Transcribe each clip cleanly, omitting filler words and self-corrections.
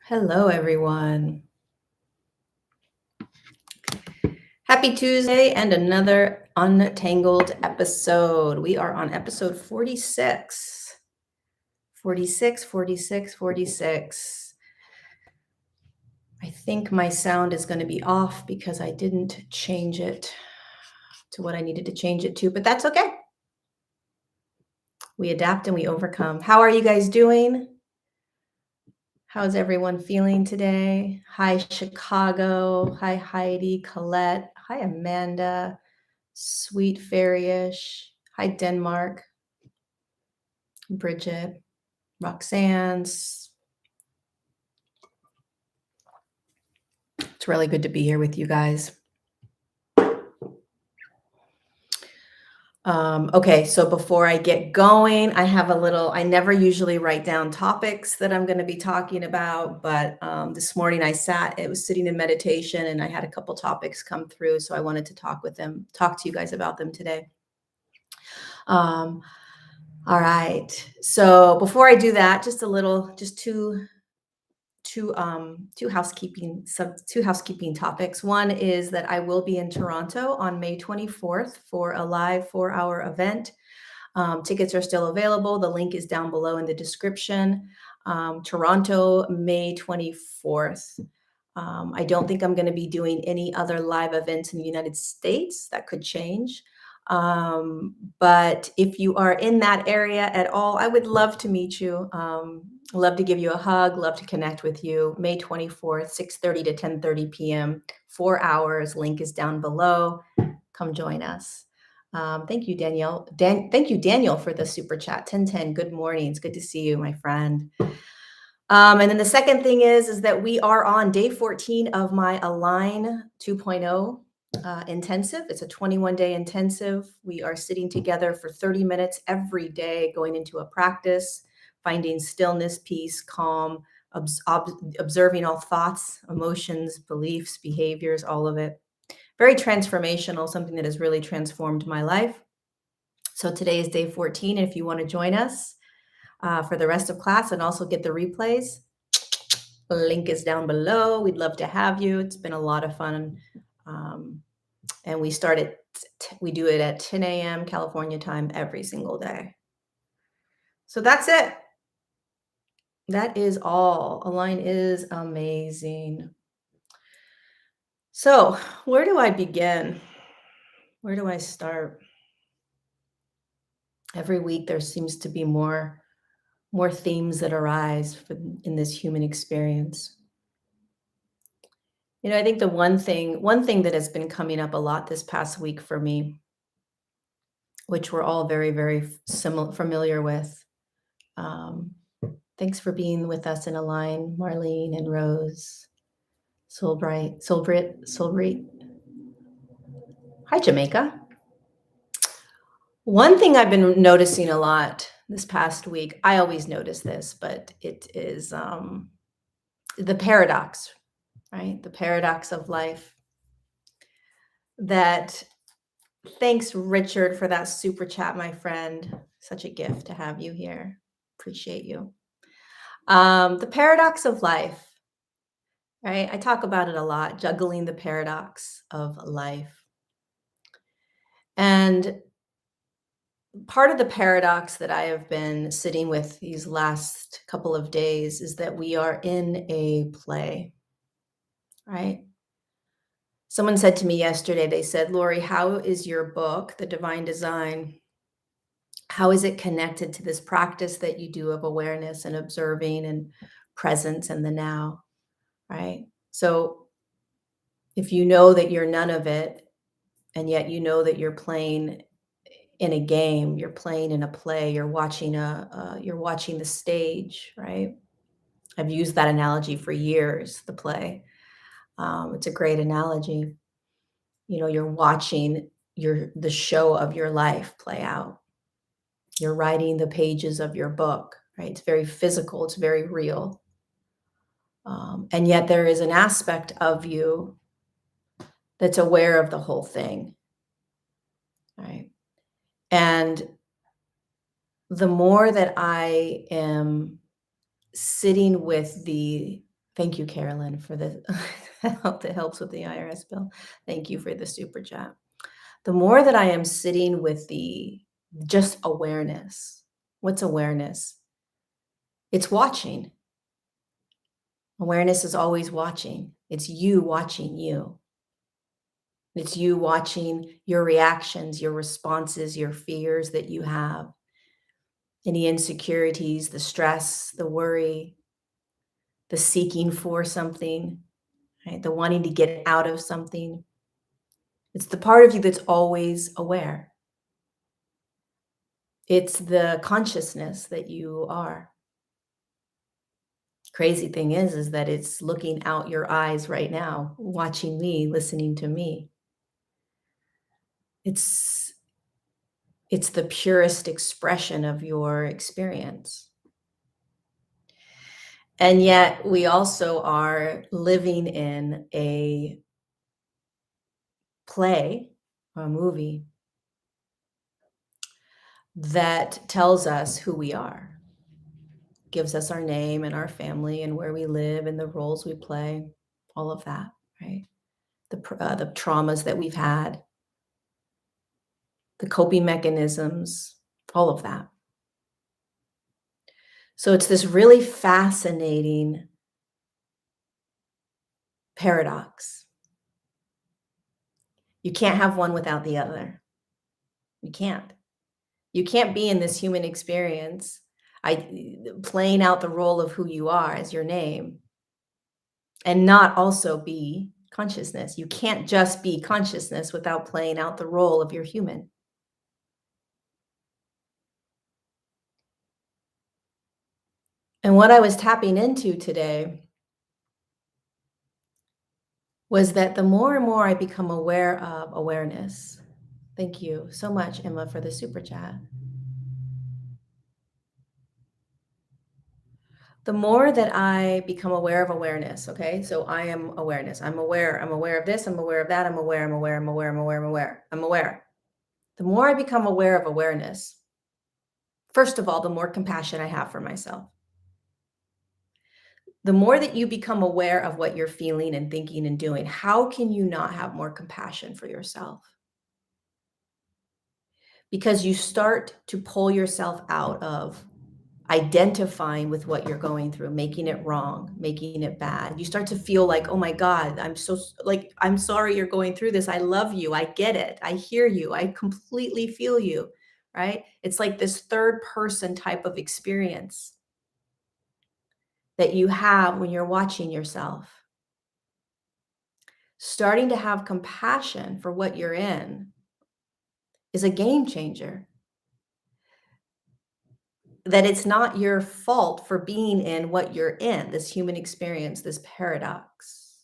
Hello, everyone. Happy Tuesday and another Untangled episode. We are on episode 46. 46. I think my sound is going to be off because I didn't change it to what I needed to change it to, but that's okay. We adapt and we overcome. How are you guys doing? How's everyone feeling today? Hi, Chicago. Hi, Heidi, Colette. Hi, Amanda. Sweet Fairyish. Hi, Denmark. Bridget. Roxanne's. It's really good to be here with you guys. Okay, so before I get going, I have I never usually write down topics that I'm going to be talking about, but this morning I was sitting in meditation and I had a couple topics come through, so I wanted to talk to you guys about them today. All right, so before I do that, just two housekeeping topics. One is that I will be in Toronto on May 24th for a live 4-hour event. Tickets are still available. The link is down below in the description. Toronto, May 24th. I don't think I'm going to be doing any other live events in the United States. That could change. But if you are in that area at all, I would love to meet you. Love to give you a hug, love to connect with you. May 24th, 6:30 to 10:30 p.m., 4 hours. Link is down below. Come join us. Thank you, Danielle. Thank you, Daniel, for the super chat. 1010, good morning. It's good to see you, my friend. And then the second thing is that we are on day 14 of my Align 2.0 intensive. It's a 21-day intensive. We are sitting together for 30 minutes every day, going into a practice, finding stillness, peace, calm, observing all thoughts, emotions, beliefs, behaviors, all of it. Very transformational, something that has really transformed my life. So today is day 14. If you want to join us for the rest of class and also get the replays, the link is down below. We'd love to have you. It's been a lot of fun. And we do it at 10 a.m. California time every single day. So that's it. That is all. Align is amazing. So where do I begin? Where do I start? Every week there seems to be more themes that arise in this human experience. I think the one thing that has been coming up a lot this past week for me, which we're all very, very familiar with. Thanks for being with us in Align, Marlene and Rose, Solbrit. Hi, Jamaica. One thing I've been noticing a lot this past week, I always notice this, but it is the paradox, right? The paradox of life. Thanks, Richard, for that super chat, my friend. Such a gift to have you here. Appreciate you. The paradox of life, right? I talk about it a lot, juggling the paradox of life. And part of the paradox that I have been sitting with these last couple of days is that we are in a play, right? Someone said to me yesterday, they said, Lori, how is your book, The Divine Design, how is it connected to this practice that you do of awareness and observing and presence in the now, right? So if you know that you're none of it, and yet you know that you're playing in a game, you're playing in a play, you're watching the stage, right? I've used that analogy for years, the play. It's a great analogy. You're watching the show of your life play out. You're writing the pages of your book, right? It's very physical, it's very real. And yet there is an aspect of you that's aware of the whole thing, right? And the more that I am sitting with the Thank you, Carolyn, for the help that helps with the IRS bill. Thank you for the super chat. The more that I am sitting with the just awareness, what's awareness? It's watching. Awareness is always watching. It's you watching you. It's you watching your reactions, your responses, your fears that you have, any insecurities, the stress, the worry, the seeking for something, right? The wanting to get out of something. It's the part of you that's always aware. It's the consciousness that you are. Crazy thing is that it's looking out your eyes right now, watching me, listening to me. It's the purest expression of your experience. And yet we also are living in a play or a movie that tells us who we are, gives us our name and our family and where we live and the roles we play, all of that, right? The traumas that we've had, the coping mechanisms, all of that. So it's this really fascinating paradox. You can't have one without the other. You can't. You can't be in this human experience, playing out the role of who you are as your name and not also be consciousness. You can't just be consciousness without playing out the role of your human. And what I was tapping into today was that the more and more I become aware of awareness. Thank you so much, Emma, for the super chat. The more that I become aware of awareness, okay? So I am awareness. I'm aware of this, I'm aware of that, I'm aware. I'm aware. The more I become aware of awareness, first of all, the more compassion I have for myself. The more that you become aware of what you're feeling and thinking and doing, how can you not have more compassion for yourself? Because you start to pull yourself out of identifying with what you're going through, making it wrong, making it bad. You start to feel like, oh my God, I'm sorry you're going through this. I love you. I get it. I hear you. I completely feel you, right? It's like this third person type of experience that you have when you're watching yourself. Starting to have compassion for what you're in is a game changer. That it's not your fault for being in what you're in, this human experience, this paradox.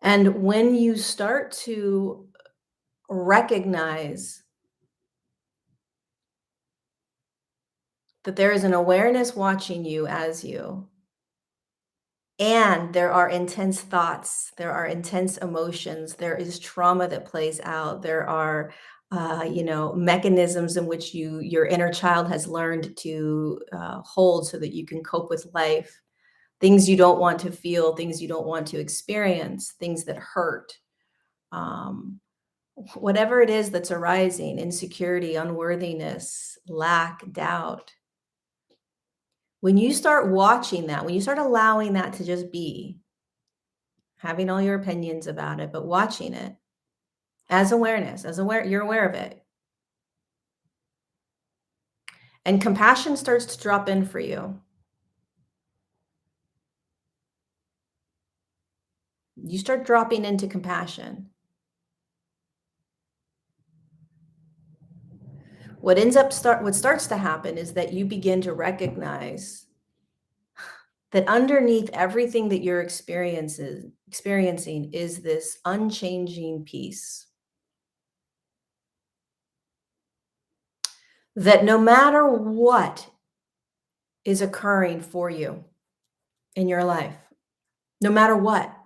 And when you start to recognize that there is an awareness watching you as you, and there are intense thoughts, there are intense emotions, there is trauma that plays out, there are mechanisms in which your inner child has learned to hold so that you can cope with life, things you don't want to feel, things you don't want to experience, things that hurt. Whatever it is that's arising, insecurity, unworthiness, lack, doubt. When you start watching that, when you start allowing that to just be, having all your opinions about it, but watching it as awareness, you're aware of it. And compassion starts to drop in for you. You start dropping into compassion. What starts to happen is that you begin to recognize that underneath everything that you're experiencing is this unchanging peace. That no matter what is occurring for you in your life, no matter what,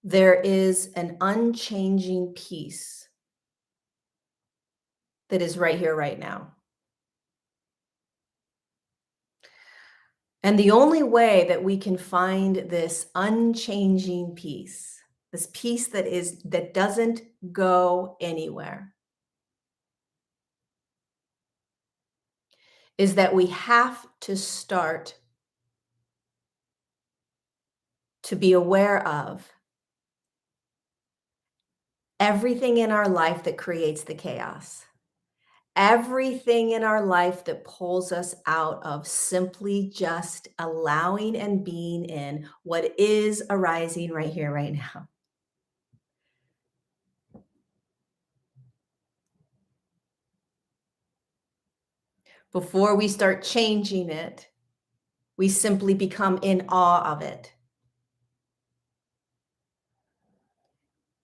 there is an unchanging peace that is right here, right now. And the only way that we can find this unchanging peace, this peace that doesn't go anywhere, is that we have to start to be aware of everything in our life that creates the chaos. Everything in our life that pulls us out of simply just allowing and being in what is arising right here, right now. Before we start changing it, we simply become in awe of it.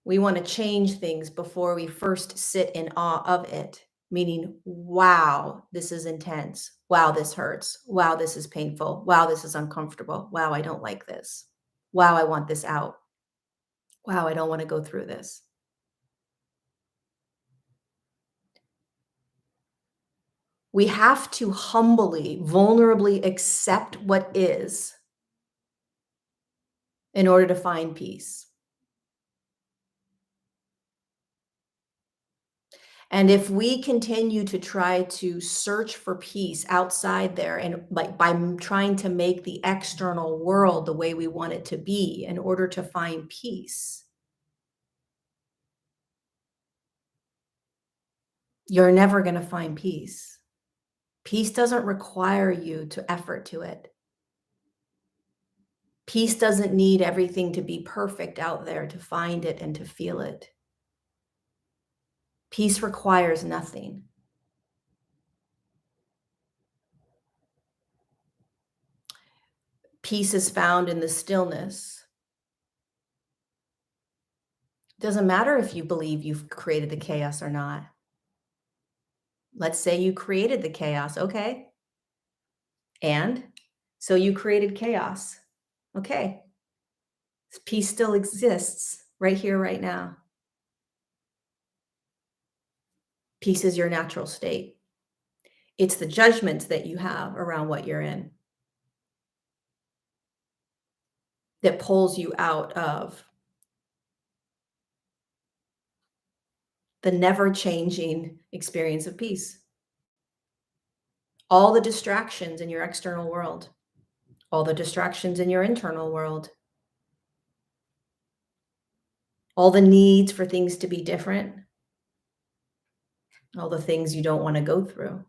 We want to change things before we first sit in awe of it, meaning, wow, this is intense. Wow, this hurts. Wow, this is painful. Wow, this is uncomfortable. Wow, I don't like this. Wow, I want this out. Wow, I don't want to go through this. We have to humbly, vulnerably accept what is in order to find peace. And if we continue to try to search for peace outside there and like by trying to make the external world the way we want it to be in order to find peace, you're never going to find peace. Peace doesn't require you to effort to it. Peace doesn't need everything to be perfect out there to find it and to feel it. Peace requires nothing. Peace is found in the stillness. It doesn't matter if you believe you've created the chaos or not. Let's say you created the chaos, okay? And so you created chaos. Okay. Peace still exists right here, right now. Peace is your natural state. It's the judgments that you have around what you're in that pulls you out of the never-changing experience of peace. All the distractions in your external world, all the distractions in your internal world, all the needs for things to be different, all the things you don't want to go through,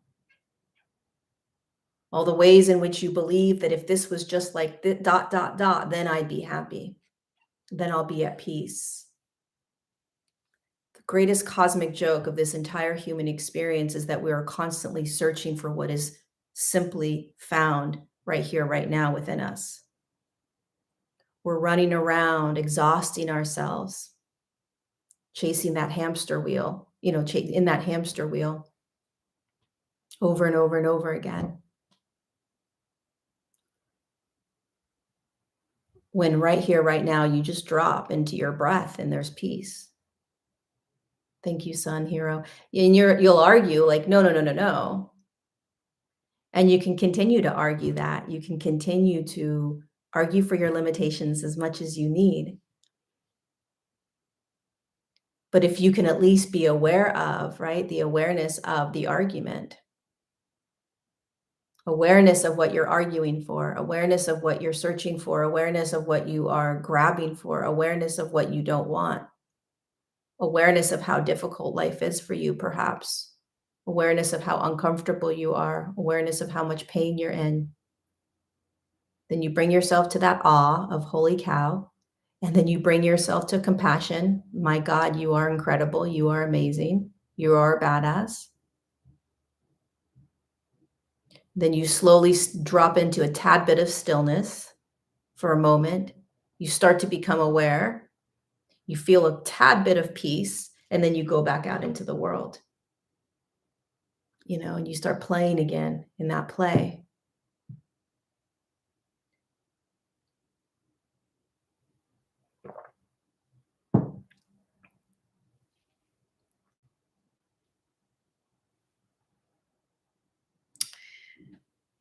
all the ways in which you believe that if this was just like dot, dot, dot, then I'd be happy. Then I'll be at peace. The greatest cosmic joke of this entire human experience is that we are constantly searching for what is simply found right here, right now within us. We're running around, exhausting ourselves, chasing that hamster wheel, in that hamster wheel over and over and over again. When right here, right now, you just drop into your breath and there's peace. Thank you, son, hero. And you'll argue like, no, no, no, no, no. And you can continue to argue that. You can continue to argue for your limitations as much as you need. But if you can at least be aware of, right, the awareness of the argument, awareness of what you're arguing for, awareness of what you're searching for, awareness of what you are grabbing for, awareness of what you don't want, awareness of how difficult life is for you, perhaps, awareness of how uncomfortable you are, awareness of how much pain you're in. Then you bring yourself to that awe of holy cow. And then you bring yourself to compassion. My God, you are incredible. You are amazing. You are a badass. Then you slowly drop into a tad bit of stillness for a moment. You start to become aware. You feel a tad bit of peace. And then you go back out into the world. And you start playing again in that play.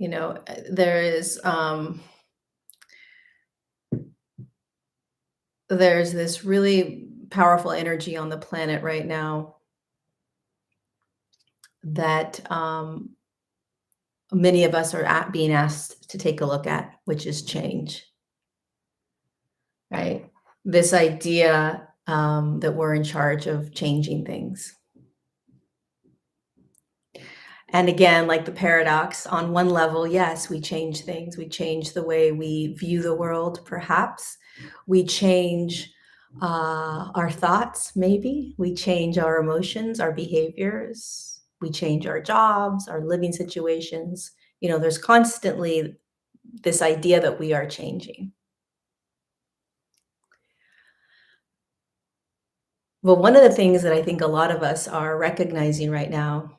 You know, there's this really powerful energy on the planet right now that many of us are being asked to take a look at, which is change, right? This idea that we're in charge of changing things. And again, like the paradox, on one level, yes, we change things. We change the way we view the world, perhaps. We change our thoughts, maybe. We change our emotions, our behaviors. We change our jobs, our living situations. You know, there's constantly this idea that we are changing. Well, one of the things that I think a lot of us are recognizing right now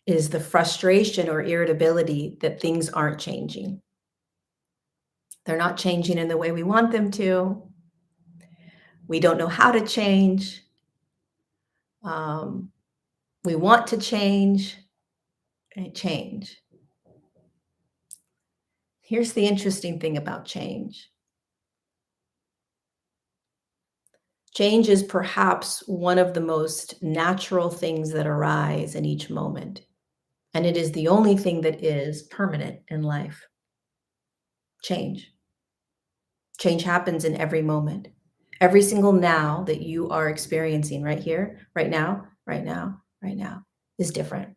is the frustration or irritability that things aren't changing. They're not changing in the way we want them to. We don't know how to change. Um, we want to change and change. Here's the interesting thing about change. Change is perhaps one of the most natural things that arise in each moment. And it is the only thing that is permanent in life. Change. Change happens in every moment. Every single now that you are experiencing right here, right now, right now, right now is different.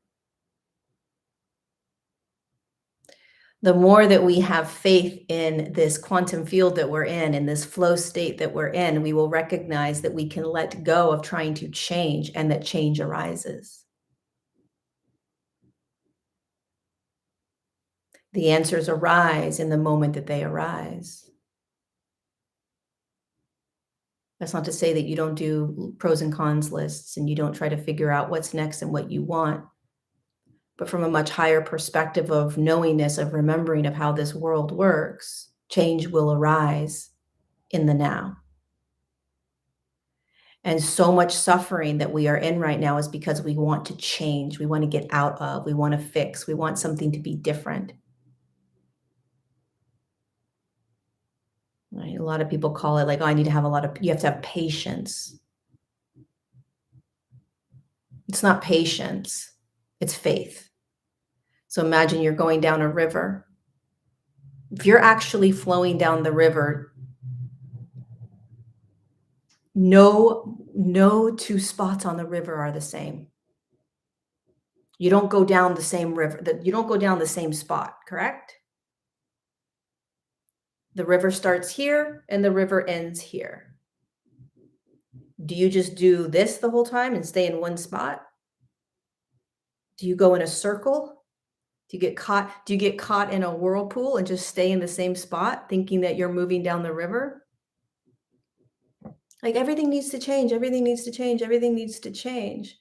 The more that we have faith in this quantum field that we're in this flow state that we're in, we will recognize that we can let go of trying to change and that change arises. The answers arise in the moment that they arise. That's not to say that you don't do pros and cons lists and you don't try to figure out what's next and what you want, but from a much higher perspective of knowingness, of remembering of how this world works, change will arise in the now. And so much suffering that we are in right now is because we want to change, we want to get out of, we want to fix, we want something to be different. Right? A lot of people call it like, oh, you have to have patience. It's not patience, it's faith. So imagine you're going down a river. If you're actually flowing down the river, no two spots on the river are the same. You don't go down the same river, you don't go down the same spot, correct? The river starts here and the river ends here. Do you just do this the whole time and stay in one spot? Do you go in a circle? Do you get caught in a whirlpool and just stay in the same spot thinking that you're moving down the river? Like everything needs to change, everything needs to change, everything needs to change.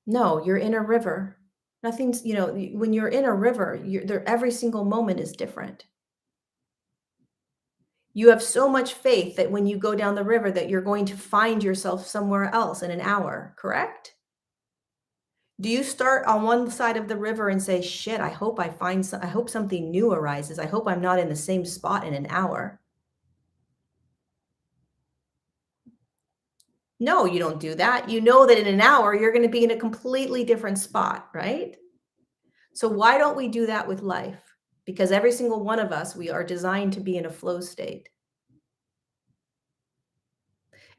No, you're in a river. Nothing's, when you're in a river, every single moment is different. You have so much faith that when you go down the river that you're going to find yourself somewhere else in an hour, correct? Do you start on one side of the river and say, "Shit, I hope I hope something new arises. I hope I'm not in the same spot in an hour." No, you don't do that. You know that in an hour you're going to be in a completely different spot, right? So why don't we do that with life? Because every single one of us, we are designed to be in a flow state.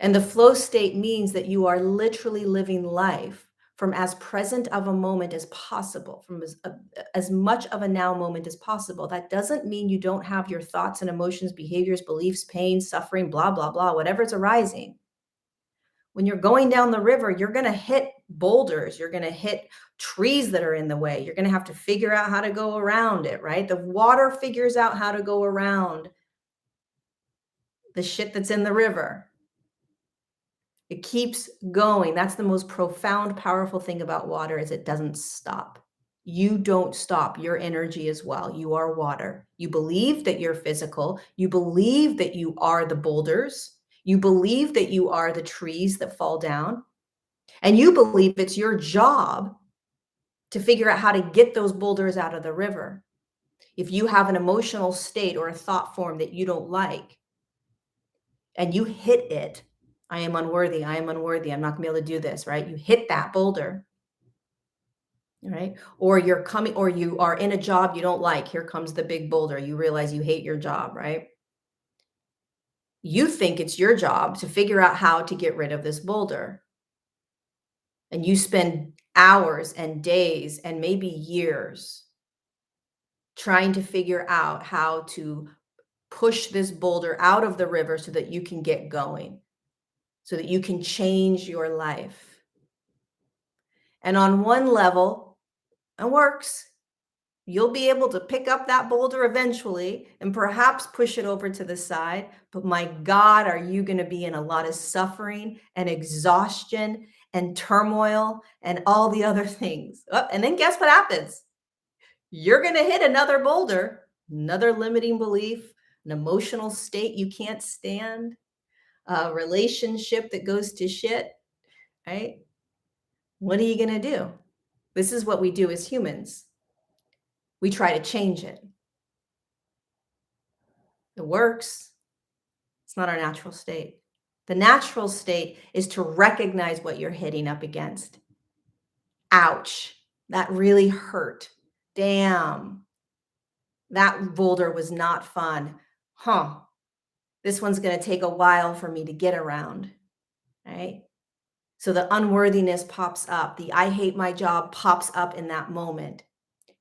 And the flow state means that you are literally living life from as present of a moment as possible, from as much of a now moment as possible. That doesn't mean you don't have your thoughts and emotions, behaviors, beliefs, pain, suffering, blah, blah, blah, whatever's arising. When you're going down the river, you're going to hit boulders. You're going to hit trees that are in the way. You're going to have to figure out how to go around it, right? The water figures out how to go around the shit that's in the river. It keeps going. That's the most profound, powerful thing about water is it doesn't stop. You don't stop your energy as well. You are water. You believe that you're physical. You believe that you are the boulders. You believe that you are the trees that fall down. And you believe it's your job to figure out how to get those boulders out of the river. If you have an emotional state or a thought form that you don't like and you hit it, I am unworthy, I am unworthy, I'm not gonna be able to do this, right? You hit that boulder, right? Or you're coming, or you are in a job you don't like. Here comes the big boulder. You realize you hate your job, right? You think it's your job to figure out how to get rid of this boulder. And you spend hours and days and maybe years trying to figure out how to push this boulder out of the river so that you can get going, so that you can change your life. And on one level, it works. You'll be able to pick up that boulder eventually and perhaps push it over to the side. But my God, are you going to be in a lot of suffering and exhaustion and turmoil and all the other things. Oh, and then guess what happens? You're going to hit another boulder, another limiting belief, an emotional state you can't stand, a relationship that goes to shit, right? What are you going to do? This is what we do as humans. We try to change it. It works. It's not our natural state. The natural state is to recognize what you're hitting up against. Ouch, that really hurt. Damn, that boulder was not fun. Huh, this one's going to take a while for me to get around, right? So the unworthiness pops up. The I hate my job pops up in that moment.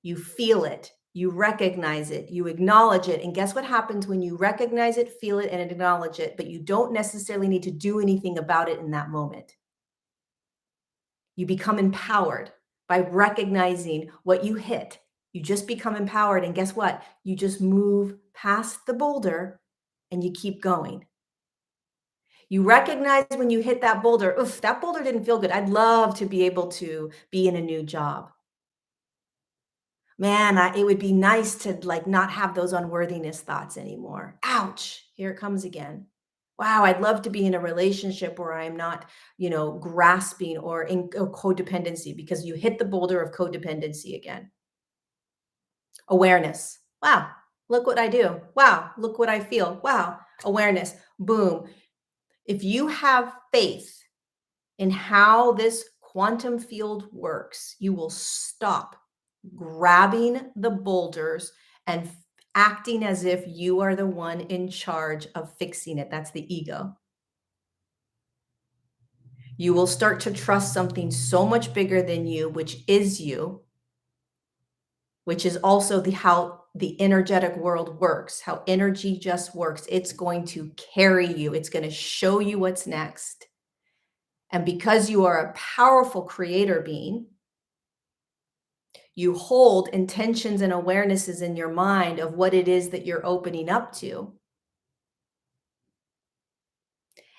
You feel it. You recognize it, you acknowledge it. And guess what happens when you recognize it, feel it, and acknowledge it, but you don't necessarily need to do anything about it in that moment. You become empowered by recognizing what you hit. You just become empowered. And guess what? You just move past the boulder and you keep going. You recognize when you hit that boulder, oof, that boulder didn't feel good. I'd love to be able to be in a new job. Man, it would be nice to like not have those unworthiness thoughts anymore. Ouch, here it comes again. Wow, I'd love to be in a relationship where I'm not, grasping or in codependency, because you hit the boulder of codependency again. Awareness. Wow, look what I do. Wow, look what I feel. Wow, awareness. Boom. If you have faith in how this quantum field works, you will stop grabbing the boulders and acting as if you are the one in charge of fixing it. That's the ego. You will start to trust something so much bigger than you, which is you, which is also how the energetic world works, how energy just works. It's going to carry you. It's going to show you what's next. And because you are a powerful creator being, you hold intentions and awarenesses in your mind of what it is that you're opening up to.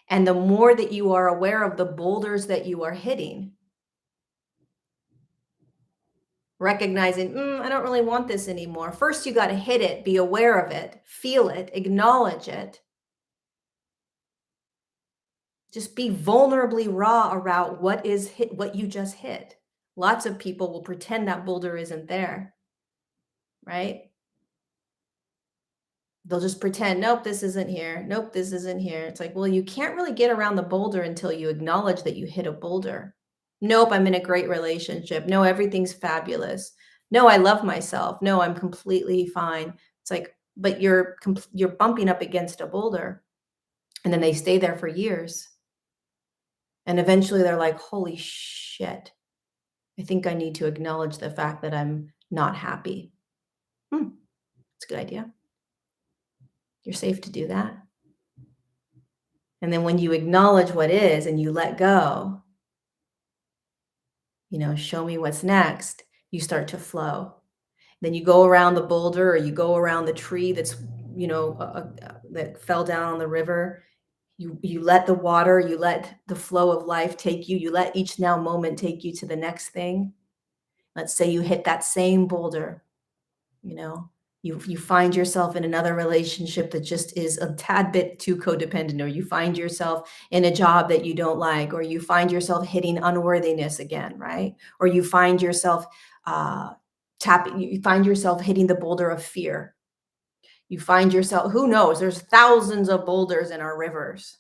And the more that you are aware of the boulders that you are hitting, recognizing, I don't really want this anymore. First, you got to hit it, be aware of it, feel it, acknowledge it. Just be vulnerably raw around what you just hit. Lots of people will pretend that boulder isn't there, right? They'll just pretend, nope, this isn't here. Nope, this isn't here. It's like, well, you can't really get around the boulder until you acknowledge that you hit a boulder. Nope, I'm in a great relationship. No, everything's fabulous. No, I love myself. No, I'm completely fine. It's like, but you're bumping up against a boulder, and then they stay there for years. And eventually they're like, holy shit, I think I need to acknowledge the fact that I'm not happy. It's a good idea. You're safe to do that. And then when you acknowledge what is and you let go, show me what's next, you start to flow. Then you go around the boulder, or you go around the tree that's, that fell down on the river. You let the water, you let the flow of life take you. You let each now moment take you to the next thing. Let's say you hit that same boulder, you find yourself in another relationship that just is a tad bit too codependent, or you find yourself in a job that you don't like, or you find yourself hitting unworthiness again, right? Or you find yourself uh, you find yourself hitting the boulder of fear. You find yourself, who knows, there's thousands of boulders in our rivers.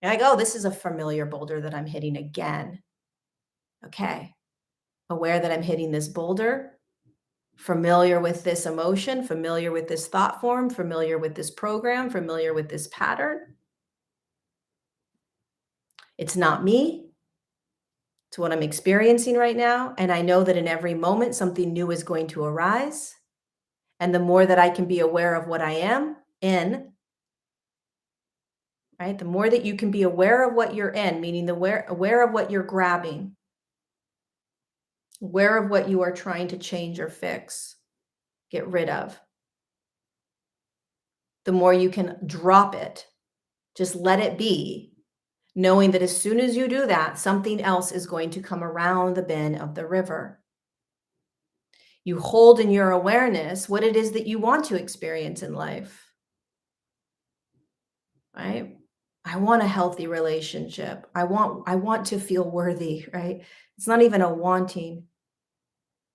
You're like, oh, this is a familiar boulder that I'm hitting again. Okay. Aware that I'm hitting this boulder, familiar with this emotion, familiar with this thought form, familiar with this program, familiar with this pattern. It's not me. It's what I'm experiencing right now. And I know that in every moment, something new is going to arise. And the more that I can be aware of what I am in, right? The more that you can be aware of what you're in, meaning aware of what you're grabbing, aware of what you are trying to change or fix, get rid of, the more you can drop it, just let it be, knowing that as soon as you do that, something else is going to come around the bend of the river. You hold in your awareness what it is that you want to experience in life, right? I want a healthy relationship. I want to feel worthy, right? It's not even a wanting.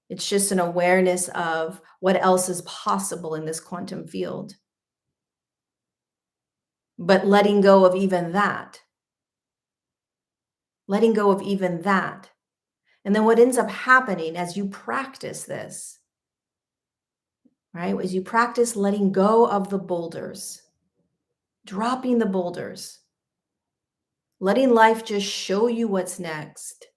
It's just an awareness of what else is possible in this quantum field. But letting go of even that. Letting go of even that. And then what ends up happening as you practice this, right? As you practice letting go of the boulders, dropping the boulders, letting life just show you what's next,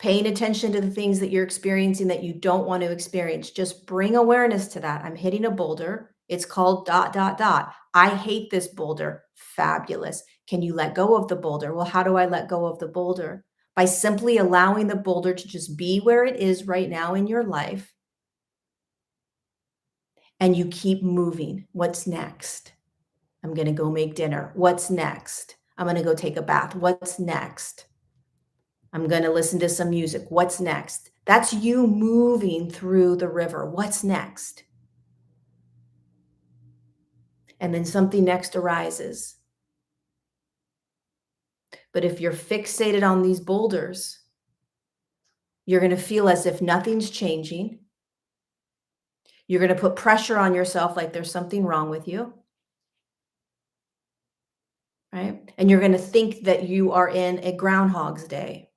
paying attention to the things that you're experiencing that you don't want to experience. Just bring awareness to that. I'm hitting a boulder. It's called ... I hate this boulder. Fabulous. Can you let go of the boulder? Well, how do I let go of the boulder? By simply allowing the boulder to just be where it is right now in your life. And you keep moving. What's next? I'm going to go make dinner. What's next? I'm going to go take a bath. What's next? I'm going to listen to some music. What's next? That's you moving through the river. What's next? And then something next arises. But if you're fixated on these boulders, you're going to feel as if nothing's changing. You're going to put pressure on yourself like there's something wrong with you. Right? And you're going to think that you are in a Groundhog's Day.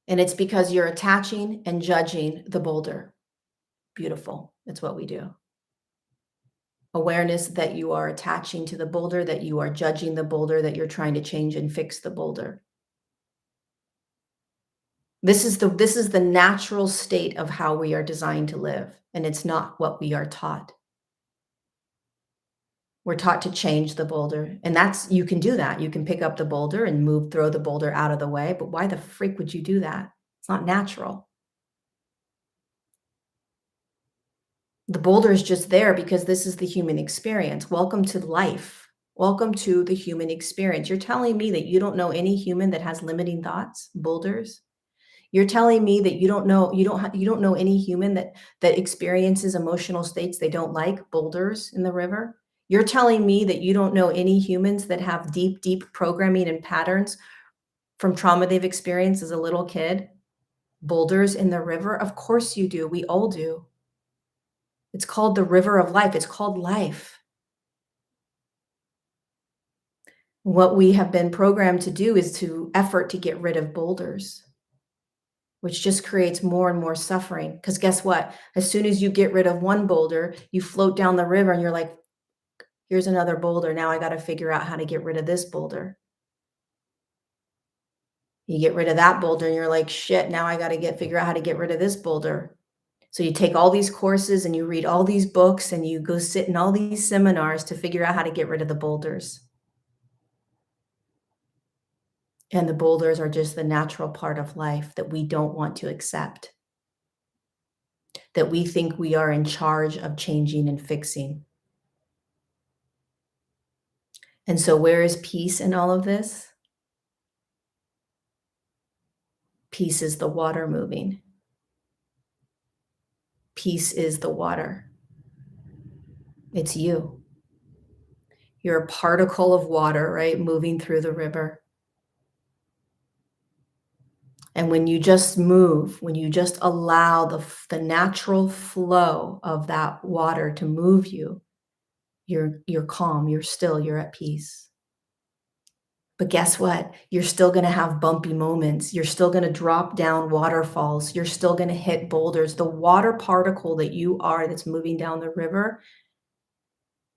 And it's because you're attaching and judging the boulder. Beautiful. That's what we do. Awareness that you are attaching to the boulder, that you are judging the boulder, that you're trying to change and fix the boulder. This is the natural state of how we are designed to live, and it's not what we are taught. We're taught to change the boulder, and you can do that. You can pick up the boulder and throw the boulder out of the way, but why the freak would you do that? It's not natural. The boulder is just there because this is the human experience. Welcome to life. Welcome to the human experience. You're telling me that you don't know any human that has limiting thoughts, boulders? You're telling me that you don't know any human that experiences emotional states they don't like, boulders in the river? You're telling me that you don't know any humans that have deep, deep programming and patterns from trauma they've experienced as a little kid, boulders in the river? Of course you do. We all do. It's called the river of life. It's called life. What we have been programmed to do is to effort to get rid of boulders, which just creates more and more suffering. Because guess what? As soon as you get rid of one boulder, you float down the river and you're like, here's another boulder. Now I got to figure out how to get rid of this boulder. You get rid of that boulder and you're like, shit, now I got to figure out how to get rid of this boulder. So you take all these courses and you read all these books and you go sit in all these seminars to figure out how to get rid of the boulders. And the boulders are just the natural part of life that we don't want to accept, that we think we are in charge of changing and fixing. And so where is peace in all of this? Peace is the water moving. Peace is the water. It's you. You're a particle of water, right? Moving through the river. And when you just move, when you just allow the natural flow of that water to move you, you're calm, you're still, you're at peace. But guess what? You're still gonna have bumpy moments. You're still gonna drop down waterfalls. You're still gonna hit boulders. The water particle that you are that's moving down the river,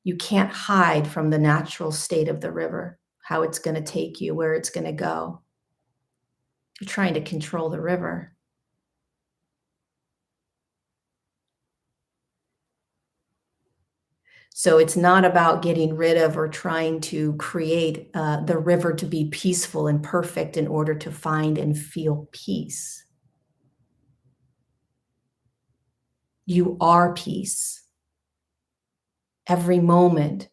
you can't hide from the natural state of the river, how it's gonna take you, where it's gonna go. You're trying to control the river. So it's not about getting rid of or trying to create the river to be peaceful and perfect in order to find and feel peace. You are peace. Every moment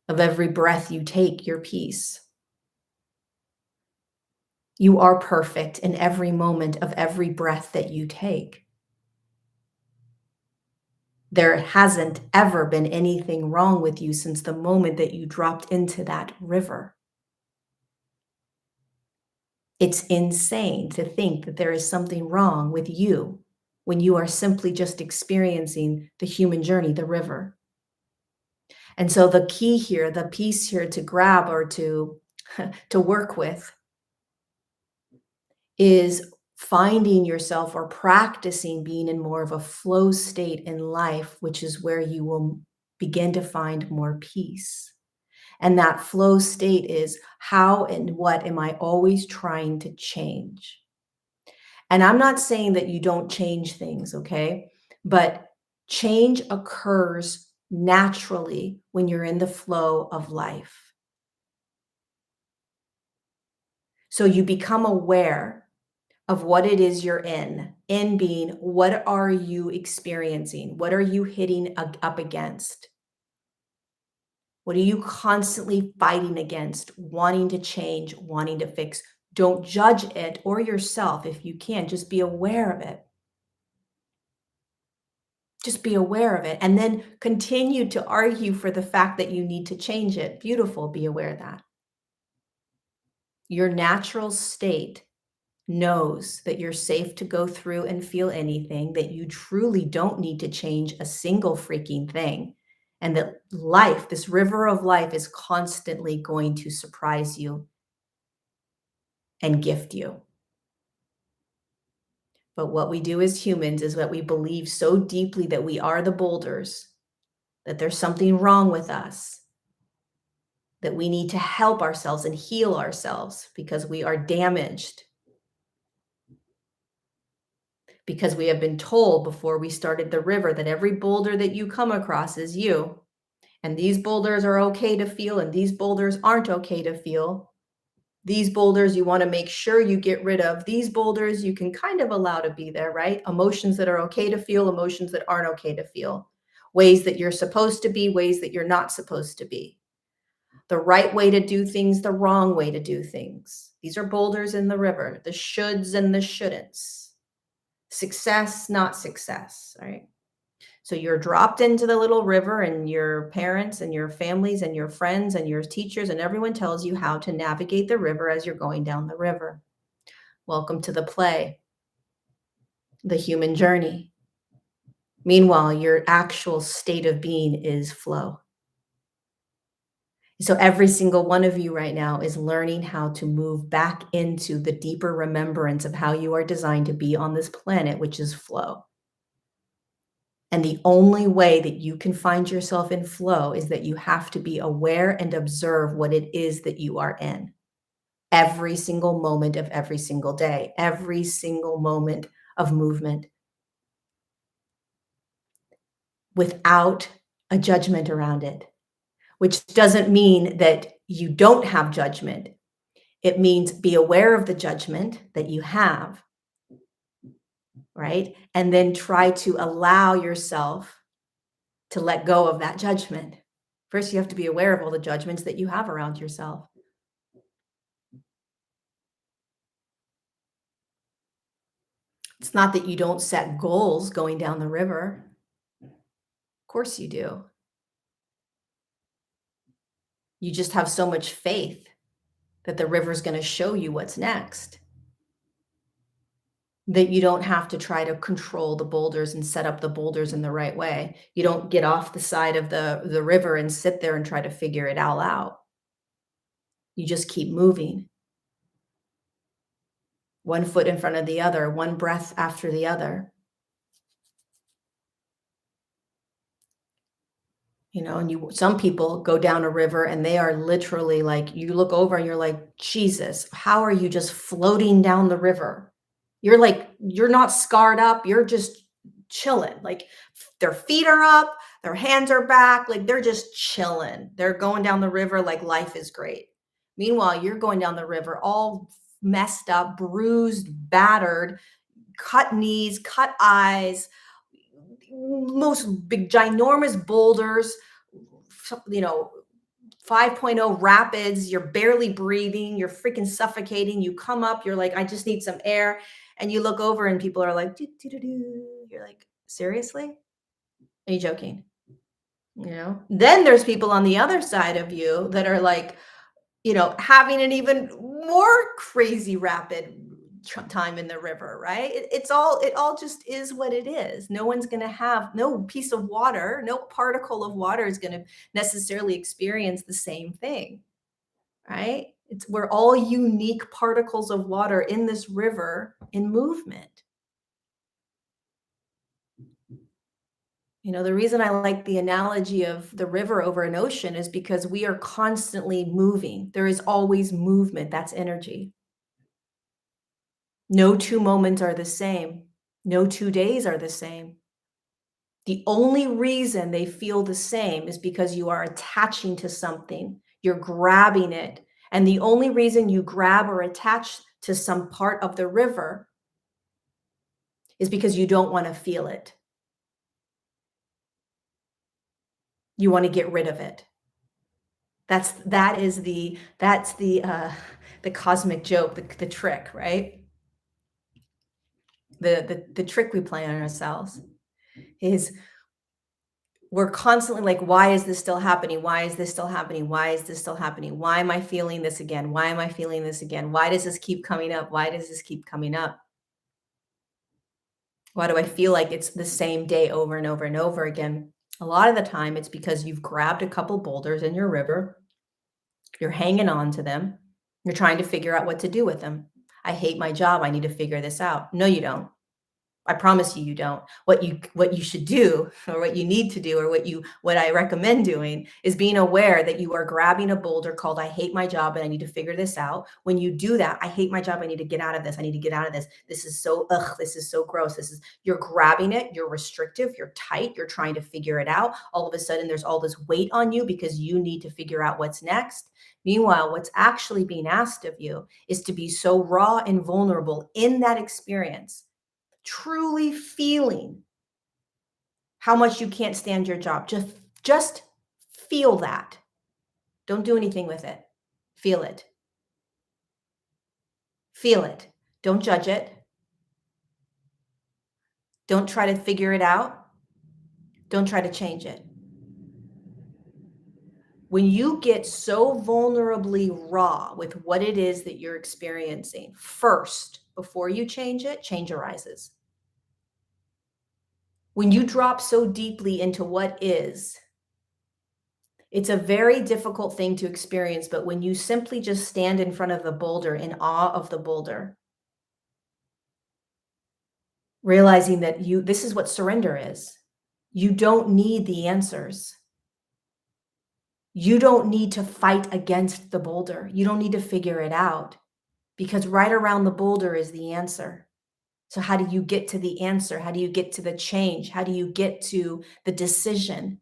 of every breath you take, you're peace. You are perfect in every moment of every breath that you take. There hasn't ever been anything wrong with you since the moment that you dropped into that river. It's insane to think that there is something wrong with you when you are simply just experiencing the human journey, the river. And so the key here, the piece here to grab or to to work with is finding yourself or practicing being in more of a flow state in life, which is where you will begin to find more peace. And that flow state is, how and what am I always trying to change? And I'm not saying that you don't change things, okay? But change occurs naturally when you're in the flow of life. So you become aware of what it is you're in being, what are you experiencing? What are you hitting up against? What are you constantly fighting against, wanting to change, wanting to fix? Don't judge it or yourself if you can. Just be aware of it. Just be aware of it and then continue to argue for the fact that you need to change it. Beautiful, be aware of that. Your natural state knows that you're safe to go through and feel anything, that you truly don't need to change a single freaking thing, and that life, this river of life, is constantly going to surprise you and gift you. But what we do as humans is that we believe so deeply that we are the boulders, that there's something wrong with us, that we need to help ourselves and heal ourselves because we are damaged. Because we have been told before we started the river that every boulder that you come across is you. And these boulders are okay to feel, and these boulders aren't okay to feel. These boulders you want to make sure you get rid of. These boulders you can kind of allow to be there, right? Emotions that are okay to feel, emotions that aren't okay to feel. Ways that you're supposed to be, ways that you're not supposed to be. The right way to do things, the wrong way to do things. These are boulders in the river, the shoulds and the shouldn'ts. Success, not success, right? So you're dropped into the little river, and your parents and your families and your friends and your teachers and everyone tells you how to navigate the river as you're going down the river. Welcome to the play, the human journey. Meanwhile, your actual state of being is flow. So every single one of you right now is learning how to move back into the deeper remembrance of how you are designed to be on this planet, which is flow. And the only way that you can find yourself in flow is that you have to be aware and observe what it is that you are in every single moment of every single day, every single moment of movement, without a judgment around it, which doesn't mean that you don't have judgment. It means be aware of the judgment that you have, right? And then try to allow yourself to let go of that judgment. First, you have to be aware of all the judgments that you have around yourself. It's not that you don't set goals going down the river. Of course you do. You just have so much faith that the river's going to show you what's next. that you don't have to try to control the boulders and set up the boulders in the right way. You don't get off the side of the river and sit there and try to figure it all out. You just keep moving, one foot in front of the other, one breath after the other. And some people go down a river and they are literally like, you look over and you're like, Jesus, how are you just floating down the river? You're like, you're not scarred up, you're just chilling. Like their feet are up, their hands are back, like they're just chilling. They're going down the river like life is great. Meanwhile, you're going down the river all messed up, bruised, battered, cut knees, cut eyes, most big ginormous boulders, 5.0 rapids, you're barely breathing, you're freaking suffocating. You come up, you're like, I just need some air. And you look over and people are like, doo, doo, doo, doo. You're like, seriously? Are you joking? Then there's people on the other side of you that are like, having an even more crazy rapid time in the river, right? It all just is what it is. No one's going to have no piece of water, no particle of water is going to necessarily experience the same thing, right? We're all unique particles of water in this river in movement. The reason I like the analogy of the river over an ocean is because we are constantly moving. There is always movement. That's energy. No two moments are the same. No 2 days are the same. The only reason they feel the same is because you are attaching to something. You're grabbing it. And the only reason you grab or attach to some part of the river is because you don't want to feel it. You want to get rid of it. That's the cosmic joke, the trick, right? The trick we play on ourselves is we're constantly like, why is this still happening? Why is this still happening? Why is this still happening? Why am I feeling this again? Why am I feeling this again? Why does this keep coming up? Why does this keep coming up? Why do I feel like it's the same day over and over and over again? A lot of the time, it's because you've grabbed a couple boulders in your river. You're hanging on to them. You're trying to figure out what to do with them. I hate my job. I need to figure this out. No, you don't. I promise you, you don't. What you should do, or what you need to do, or what I recommend doing is being aware that you are grabbing a boulder called I hate my job and I need to figure this out. When you do that, I hate my job, I need to get out of this. I need to get out of this. This is so this is so gross. You're grabbing it, you're restrictive, you're tight, you're trying to figure it out. All of a sudden there's all this weight on you because you need to figure out what's next. Meanwhile, what's actually being asked of you is to be so raw and vulnerable in that experience, truly feeling how much you can't stand your job. Just feel that. Don't do anything with it. Feel it. Feel it. Don't judge it. Don't try to figure it out. Don't try to change it. When you get so vulnerably raw with what it is that you're experiencing, first, before you change it, change arises. When you drop so deeply into what is, it's a very difficult thing to experience, but when you simply just stand in front of the boulder in awe of the boulder, realizing that this is what surrender is. You don't need the answers. You don't need to fight against the boulder. You don't need to figure it out because right around the boulder is the answer. So how do you get to the answer? How do you get to the change? How do you get to the decision?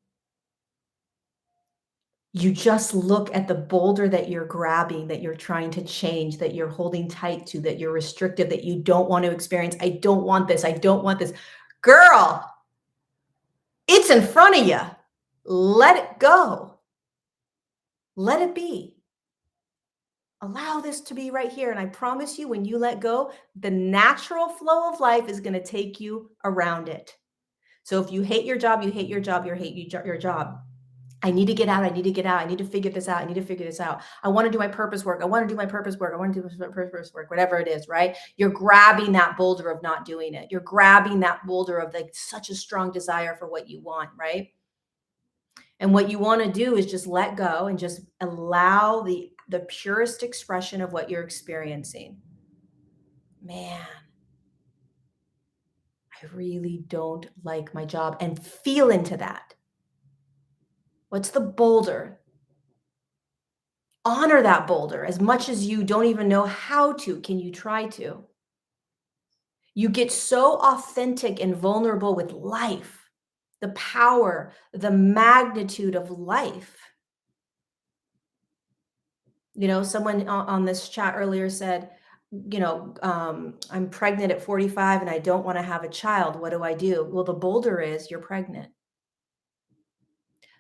You just look at the boulder that you're grabbing, that you're trying to change, that you're holding tight to, that you're restrictive, that you don't want to experience. I don't want this. I don't want this. Girl, it's in front of you. Let it go. Let it be. Allow this to be right here. And I promise you, when you let go, the natural flow of life is going to take you around it. So if you hate your job, you hate your job, you hate your job. I need to get out. I need to get out. I need to figure this out. I need to figure this out. I want to do my purpose work. I want to do my purpose work. I want to do my purpose work, whatever it is, right? You're grabbing that boulder of not doing it. You're grabbing that boulder of like such a strong desire for what you want, right? And what you want to do is just let go and just allow the purest expression of what you're experiencing. Man, I really don't like my job, and feel into that. What's the boulder? Honor that boulder as much as you don't even know how to. Can you try to? You get so authentic and vulnerable with life, the power, the magnitude of life. You know, someone on this chat earlier said, I'm pregnant at 45 and I don't want to have a child. What do I do? Well, the boulder is you're pregnant.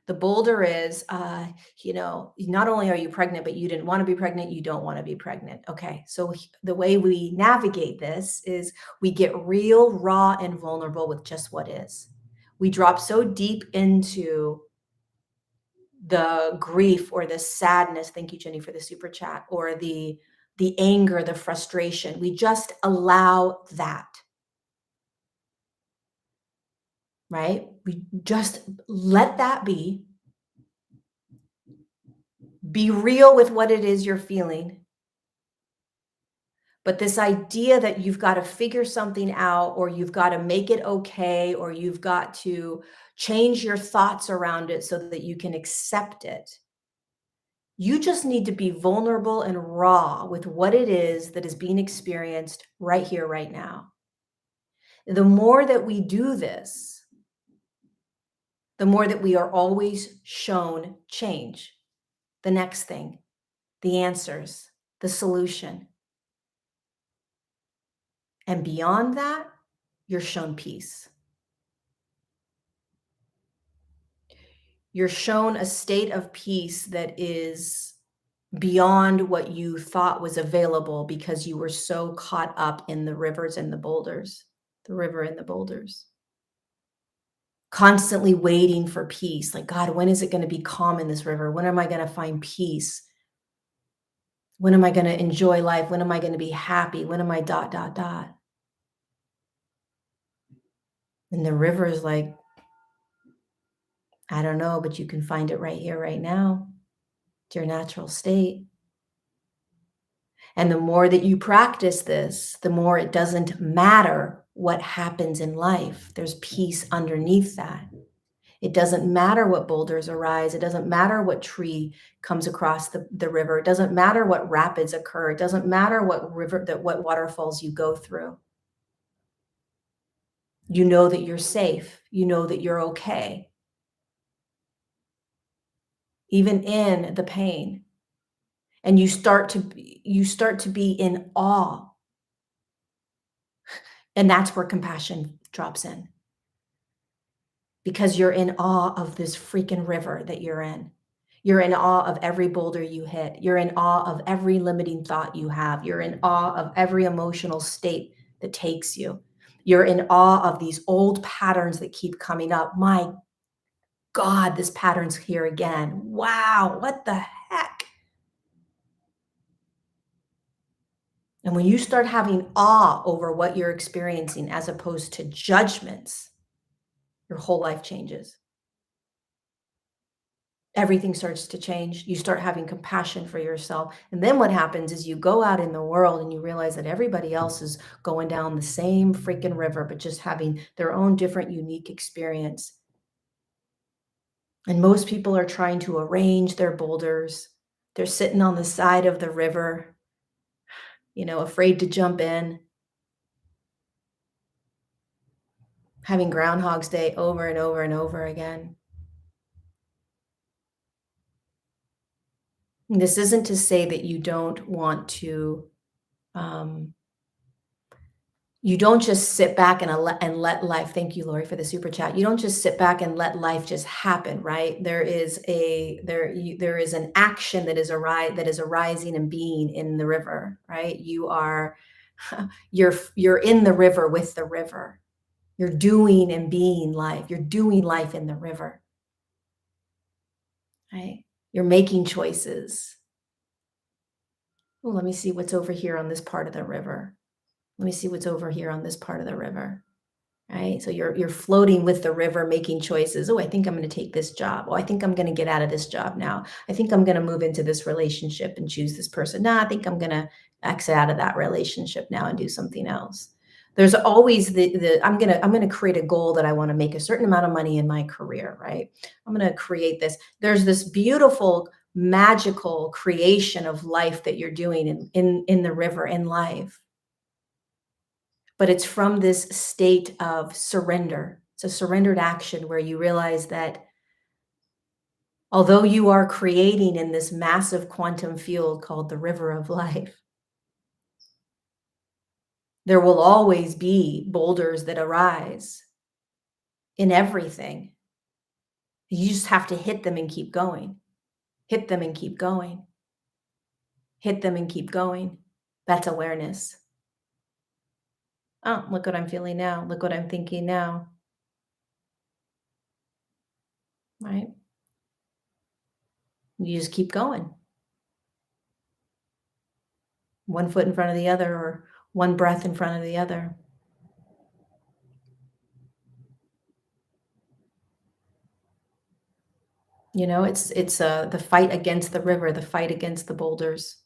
The boulder is, not only are you pregnant, but you didn't want to be pregnant. You don't want to be pregnant. Okay. So the way we navigate this is we get real, raw, and vulnerable with just what is. We drop so deep into the grief or the sadness. Thank you, Jenny, for the super chat, or the anger, the frustration. We just allow that. Right? We just let that be. Be real with what it is you're feeling. But this idea that you've got to figure something out, or you've got to make it okay, or you've got to change your thoughts around it so that you can accept it. You just need to be vulnerable and raw with what it is that is being experienced right here, right now. The more that we do this, the more that we are always shown change, the next thing, the answers, the solution. And beyond that, you're shown peace. You're shown a state of peace that is beyond what you thought was available because you were so caught up in the rivers and the boulders, the river and the boulders. Constantly waiting for peace. Like, God, when is it going to be calm in this river? When am I going to find peace? When am I going to enjoy life? When am I going to be happy? When am I ... And the river is like, I don't know, but you can find it right here, right now. It's your natural state. And the more that you practice this, the more it doesn't matter what happens in life. There's peace underneath that. It doesn't matter what boulders arise. It doesn't matter what tree comes across the river. It doesn't matter what rapids occur. It doesn't matter what waterfalls you go through. You know that you're safe. You know that you're okay. Even in the pain. And you start to be in awe. And that's where compassion drops in. Because you're in awe of this freaking river that you're in. You're in awe of every boulder you hit. You're in awe of every limiting thought you have. You're in awe of every emotional state that takes you. You're in awe of these old patterns that keep coming up. My God, this pattern's here again. Wow, what the heck? And when you start having awe over what you're experiencing as opposed to judgments, your whole life changes. Everything starts to change. You start having compassion for yourself. And then what happens is you go out in the world and you realize that everybody else is going down the same freaking river, but just having their own different, unique experience. And most people are trying to arrange their boulders. They're sitting on the side of the river, afraid to jump in, having Groundhog's Day over and over and over again. And this isn't to say that you don't want to, you don't just sit back and let life, thank you, Lori, for the super chat. You don't just sit back and let life just happen, right? There is an action that is arising and being in the river, right? You're in the river with the river. You're doing and being life. You're doing life in the river. right? You're making choices. Oh, let me see what's over here on this part of the river. Let me see what's over here on this part of the river. Right? So you're floating with the river, making choices. Oh, I think I'm going to take this job. Oh, I think I'm going to get out of this job now. I think I'm going to move into this relationship and choose this person. Nah, I think I'm going to exit out of that relationship now and do something else. There's always I'm gonna create a goal that I want to make a certain amount of money in my career, right? I'm gonna create this. There's this beautiful, magical creation of life that you're doing in the river in life, but it's from this state of surrender. It's a surrendered action where you realize that although you are creating in this massive quantum field called the river of life, there will always be boulders that arise in everything. You just have to hit them and keep going. Hit them and keep going. Hit them and keep going. That's awareness. Oh, look what I'm feeling now. Look what I'm thinking now. Right? You just keep going. One foot in front of the other, or one breath in front of the other. You know, it's the fight against the river, the fight against the boulders.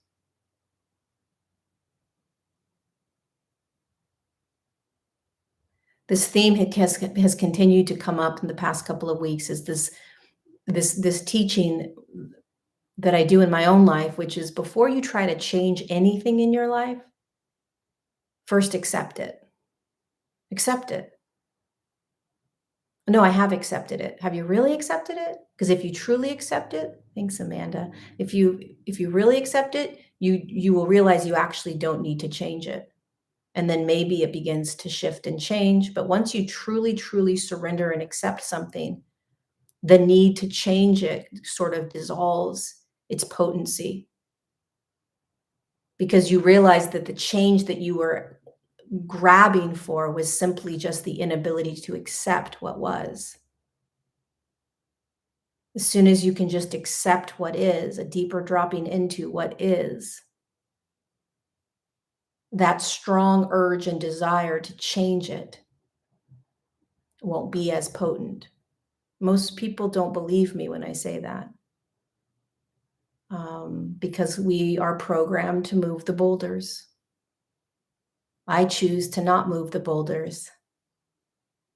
This theme has continued to come up in the past couple of weeks, is this teaching that I do in my own life, which is before you try to change anything in your life, first accept it. Accept it. No, I have accepted it. Have you really accepted it? Because if you truly accept it, thanks, Amanda. If you really accept it, you will realize you actually don't need to change it. And then maybe it begins to shift and change. But once you truly, truly surrender and accept something, the need to change it sort of dissolves its potency, because you realize that the change that you were grabbing for was simply just the inability to accept what was. As soon as you can just accept what is, a deeper dropping into what is, that strong urge and desire to change it won't be as potent. Most people don't believe me when I say that, because we are programmed to move the boulders. I choose to not move the boulders.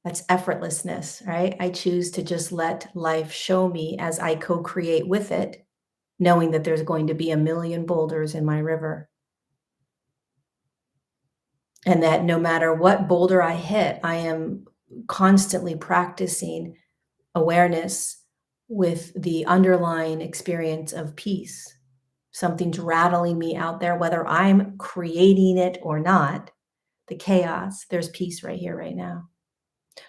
That's effortlessness, right? I choose to just let life show me as I co-create with it, knowing that there's going to be a million boulders in my river. And that no matter what boulder I hit, I am constantly practicing awareness with the underlying experience of peace. Something's rattling me out there, whether I'm creating it or not, the chaos, there's peace right here, right now.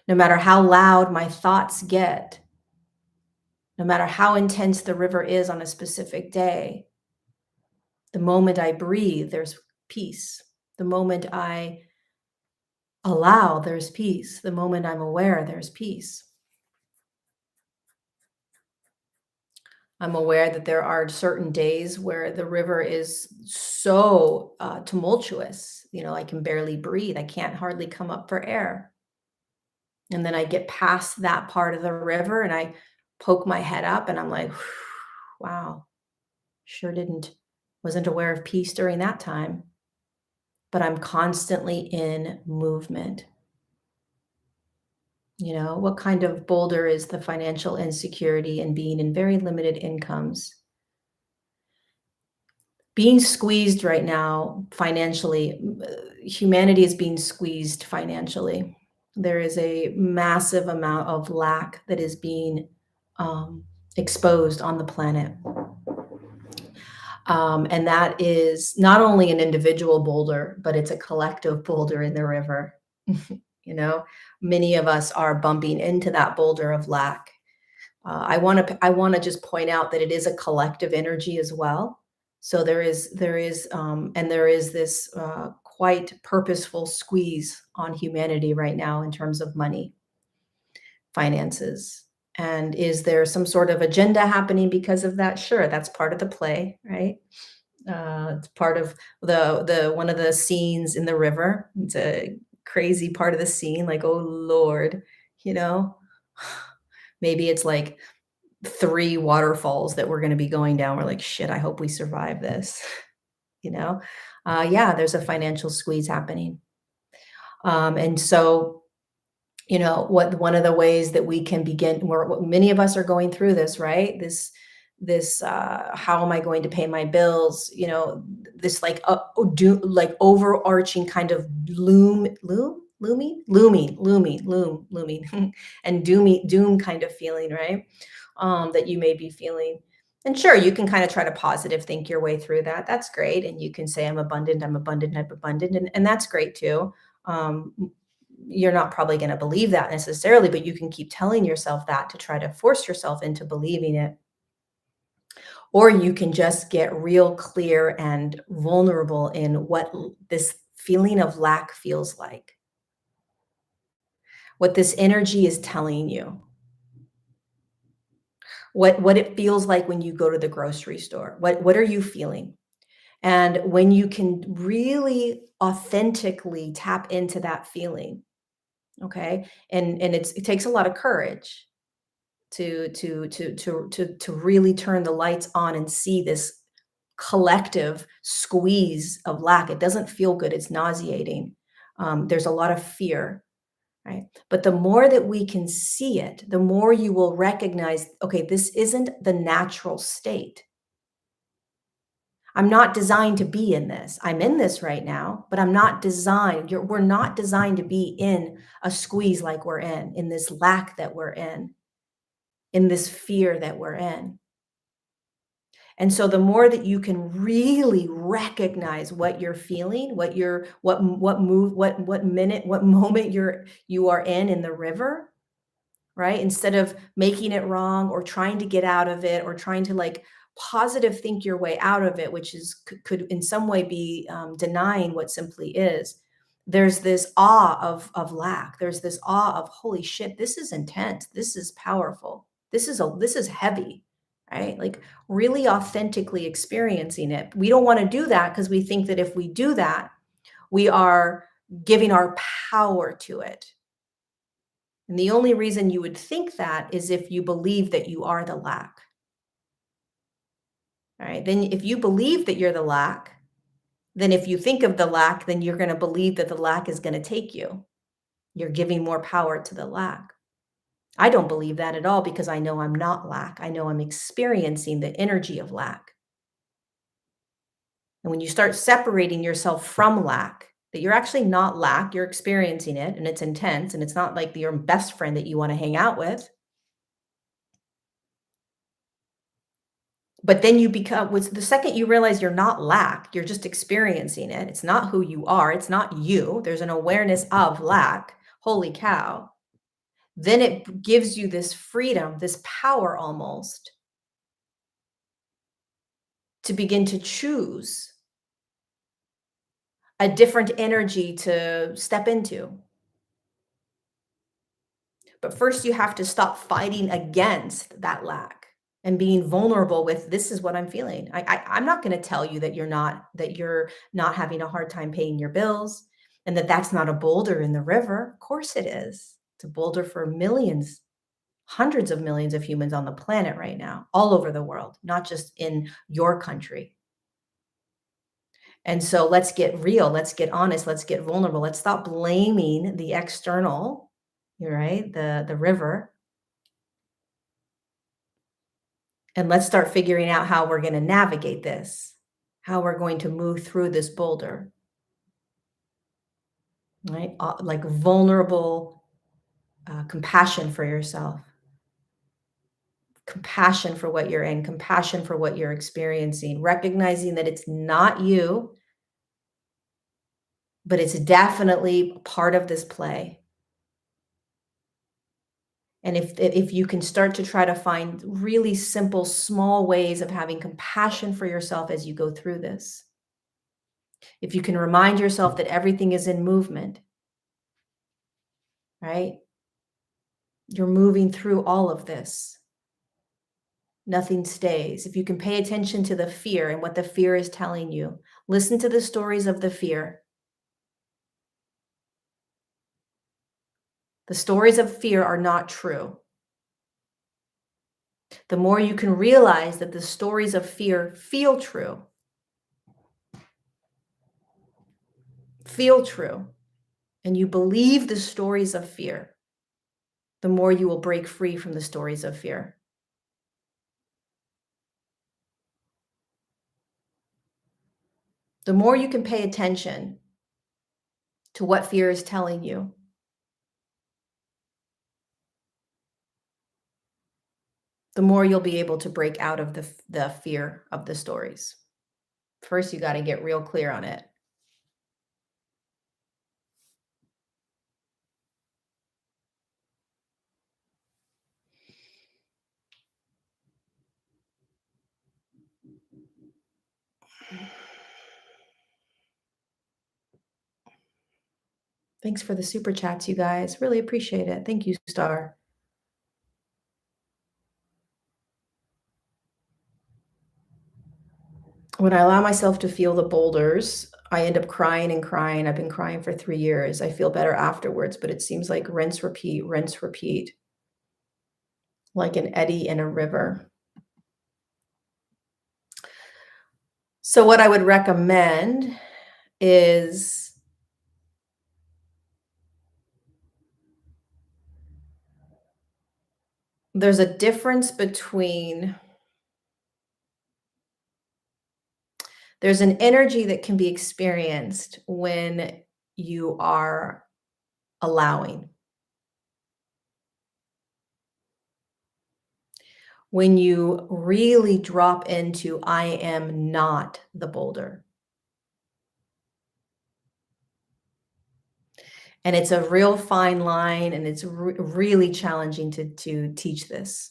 No matter how loud my thoughts get, no matter how intense the river is on a specific day, the moment I breathe, there's peace. The moment I allow, there's peace. The moment I'm aware, there's peace. I'm aware that there are certain days where the river is so tumultuous, I can barely breathe. I can't hardly come up for air. And then I get past that part of the river and I poke my head up and I'm like, wow, sure wasn't aware of peace during that time. But I'm constantly in movement. What kind of boulder is the financial insecurity and being in very limited incomes? Being squeezed right now financially, humanity is being squeezed financially. There is a massive amount of lack that is being exposed on the planet. And that is not only an individual boulder, but it's a collective boulder in the river. Many of us are bumping into that boulder of lack. I want to just point out that it is a collective energy as well. So there is this quite purposeful squeeze on humanity right now in terms of money, finances. And is there some sort of agenda happening because of that? Sure, that's part of the play, right? It's part of the one of the scenes in the river. It's a crazy part of the scene, like, oh Lord, you know, maybe it's like 3 waterfalls that we're going to be going down. We're like, shit, I hope we survive this, you know? Yeah, there's a financial squeeze happening. And so, what one of the ways that we can begin, where many of us are going through this, right? This how am I going to pay my bills? This like like overarching kind of looming and doom kind of feeling, right? That you may be feeling. And sure, you can kind of try to positive think your way through that. That's great. And you can say, I'm abundant, I'm abundant, I'm abundant. And that's great too. You're not probably going to believe that necessarily, but you can keep telling yourself that to try to force yourself into believing it. Or you can just get real clear and vulnerable in what this feeling of lack feels like, what this energy is telling you, what it feels like when you go to the grocery store. What are you feeling? And when you can really authentically tap into that feeling, okay? And it takes a lot of courage to really turn the lights on and see this collective squeeze of lack. It doesn't feel good. It's nauseating. There's a lot of fear, right? But the more that we can see it, the more you will recognize, okay, this isn't the natural state. I'm not designed to be in this. I'm in this right now, but I'm not designed. We're not designed to be in a squeeze like we're in this lack that we're in this fear that we're in. And so the more that you can really recognize what you're feeling, what minute, what moment you are in the river, right? Instead of making it wrong or trying to get out of it or trying to like positive think your way out of it, which is could in some way be denying what simply is. There's this awe of lack. There's this awe of holy shit, this is intense. This is powerful. This is heavy, right? Like really authentically experiencing it. We don't want to do that because we think that if we do that, we are giving our power to it. And the only reason you would think that is if you believe that you are the lack. All right. Then if you believe that you're the lack, then if you think of the lack, then you're going to believe that the lack is going to take you. You're giving more power to the lack. I don't believe that at all because I know I'm not lack. I know I'm experiencing the energy of lack. And when you start separating yourself from lack, that you're actually not lack, you're experiencing it and it's intense and it's not like your best friend that you want to hang out with. But then you become was the second you realize you're not lack, you're just experiencing it. It's not who you are. It's not you. There's an awareness of lack. Holy cow. Then it gives you this freedom, this power almost to begin to choose a different energy to step into. But first, you have to stop fighting against that lack and being vulnerable with this is what I'm feeling. I'm not going to tell you that you're not having a hard time paying your bills and that that's not a boulder in the river. Of course it is. It's a boulder for millions, hundreds of millions of humans on the planet right now, all over the world, not just in your country. And so let's get real, let's get honest, let's get vulnerable. Let's stop blaming the external, you're right, the river. And let's start figuring out how we're going to navigate this, how we're going to move through this boulder, right? Like vulnerable compassion for yourself, compassion for what you're in, compassion for what you're experiencing, recognizing that it's not you, but it's definitely part of this play. And if you can start to try to find really simple, small ways of having compassion for yourself as you go through this, if you can remind yourself that everything is in movement, right? You're moving through all of this. Nothing stays. If you can pay attention to the fear and what the fear is telling you, listen to the stories of the fear. The stories of fear are not true. The more you can realize that the stories of fear feel true, and you believe the stories of fear, the more you will break free from the stories of fear. The more you can pay attention to what fear is telling you, the more you'll be able to break out of the fear of the stories. First, you got to get real clear on it. Thanks for the super chats, you guys. Really appreciate it. Thank you, Star. When I allow myself to feel the boulders, I end up crying and crying. I've been crying for 3 years. I feel better afterwards, but it seems like rinse, repeat, like an eddy in a river. So what I would recommend is there's a difference between there's an energy that can be experienced when you are allowing. When you really drop into, I am not the boulder. And it's a real fine line, and it's really challenging to teach this.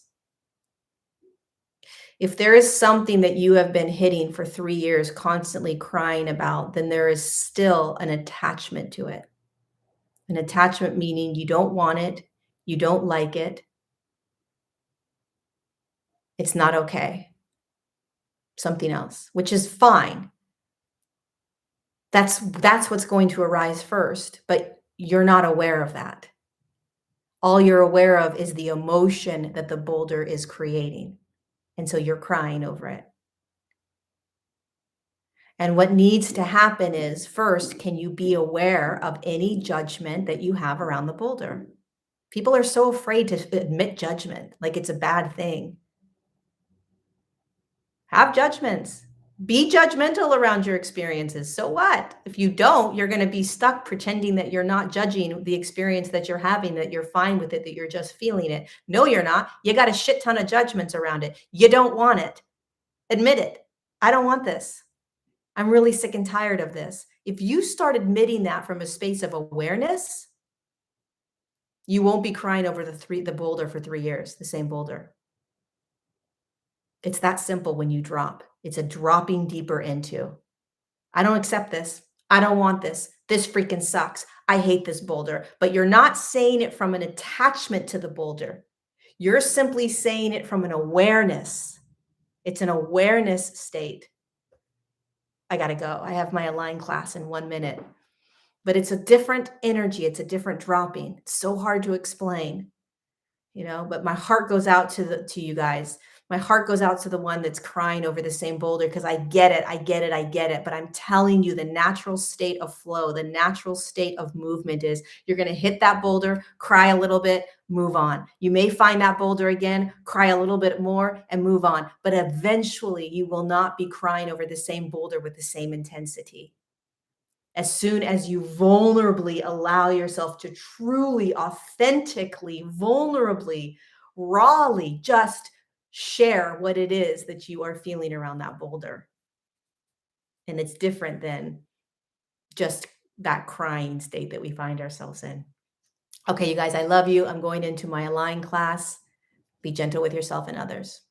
If there is something that you have been hitting for 3 years, constantly crying about, then there is still an attachment to it. An attachment meaning you don't want it, you don't like it, it's not okay. Something else, which is fine. That's what's going to arise first, but you're not aware of that. All you're aware of is the emotion that the boulder is creating, and so you're crying over it. And what needs to happen is, first, can you be aware of any judgment that you have around the boulder? People are so afraid to admit judgment, like it's a bad thing. Have judgments. Be judgmental around your experiences. So what? If you don't, you're going to be stuck pretending that you're not judging the experience that you're having, that you're fine with it, that you're just feeling it. No, you're not. You got a shit ton of judgments around it. You don't want it. Admit it. I don't want this. I'm really sick and tired of this. If you start admitting that from a space of awareness, you won't be crying over the boulder for 3 years, the same boulder. It's that simple when you drop. It's a dropping deeper into. I don't accept this. I don't want this. This freaking sucks. I hate this boulder. But you're not saying it from an attachment to the boulder. You're simply saying it from an awareness. It's an awareness state. I got to go. I have my Align class in 1 minute. But it's a different energy. It's a different dropping. It's so hard to explain, but my heart goes out to you guys. My heart goes out to the one that's crying over the same boulder, because I get it. But I'm telling you, the natural state of flow, the natural state of movement is you're going to hit that boulder, cry a little bit, move on. You may find that boulder again, cry a little bit more, and move on. But eventually you will not be crying over the same boulder with the same intensity. As soon as you vulnerably allow yourself to truly, authentically, vulnerably, rawly just share what it is that you are feeling around that boulder. And it's different than just that crying state that we find ourselves in. Okay, you guys, I love you. I'm going into my Align class. Be gentle with yourself and others.